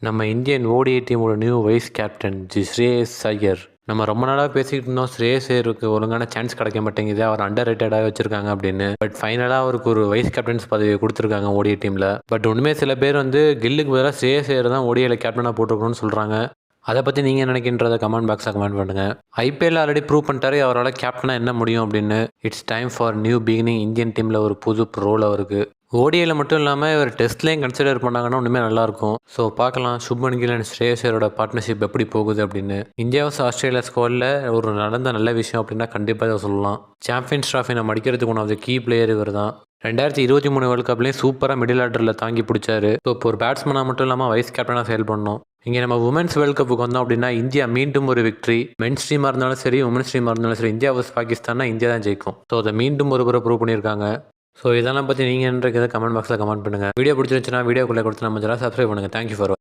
நம்ம Indian ODI டீமோட new vice captain ஸ்ரேயஸ் ஐயர். நம்ம ரொம்ப நாளாக பேசிக்கிட்டு இருந்தோம் ஸ்ரேயஸ் ஐயருக்கு ஒழுங்கான சான்ஸ் கிடைக்க மாட்டேங்குது, அவர் அண்டர் ரேட்டடாக வச்சிருக்காங்க அப்படின்னு. பட் ஃபைனலாக அவருக்கு ஒரு வைஸ் கேப்டன்ஸ் பதவி கொடுத்துருக்காங்க ஓடிஐ டீமில். பட் ஒன்றுமே சில பேர் கில்லுக்கு பதிலாக ஸ்ரேயஸ் ஐயர் தான் ஓடிஐல கேப்டனாக போட்டுருக்கணும்னு சொல்கிறாங்க. அதை பற்றி நீங்கள் நினைக்கின்றத கமெண்ட் பாக்ஸில் கமெண்ட் பண்ணுங்கள். ஐபிஎல் ஆல்ரெடி ப்ரூவ் பண்ணிட்டாரு அவரால் கேப்டனாக என்ன முடியும் அப்படின்னு. It's time for new beginning. Indian டீமில் ஒரு புது ரோல் அவருக்கு. ஓடிஐயில் மட்டும் இல்லாமல் இவர் டெஸ்ட்லேயும் கன்சிடர் பண்ணாங்கன்னா ஒன்றுமே நல்லாயிருக்கும். ஸோ பார்க்கலாம் சுப்மன் கில் அண்ட் ஸ்ரேயஸ் ஐயரோட பார்ட்னர்ஷிப் எப்படி போகுது அப்படின்னு. இந்தியா வர்சஸ் ஆஸ்திரேலியா ஸ்குவாடில் ஒரு நடந்த நல்ல விஷயம் அப்படின்னா கண்டிப்பாக இதை சொல்லலாம். சாம்பியன்ஸ் ட்ராஃபி நம்ம அடிக்கிறதுக்கு one of the key player இவர் தான். 2023 வேர்ல்டு கப்லேயும் சூப்பராக மிடில் ஆர்டரில் தாங்கி பிடிச்சாரு. ஸோ இப்போ ஒரு பேட்ஸ்மனாக மட்டும் இல்லாமல் வைஸ் கேப்டனாக செயல் பண்ணோம். இங்கே நம்ம உமன்ஸ் வேர்ல்டு கப்புக்கு வந்தோம் அப்படின்னா இந்தியா மீண்டும் ஒரு விக்ட்ரி. மென்ஸ் டீமாக இருந்தாலும் சரி உமன்ஸ் டீமாக இருந்தாலும் சரி இந்தியா வர்சஸ் பாகிஸ்தான்னா இந்தியா தான் ஜெயிக்கும். ஸோ அதை மீண்டும் ஒரு முறை ப்ரூவ் பண்ணியிருக்காங்க. ஸோ இதெல்லாம் பற்றி நீங்கள் கமெண்ட் பாக்ஸில் கமெண்ட் பண்ணுங்கள். வீடியோ பிடிச்சிருந்துச்சுன்னா வீடியோக்குள்ளே கொடுத்து நம்ம சப்ஸ்கிரைப் பண்ணுங்கள். Thank you for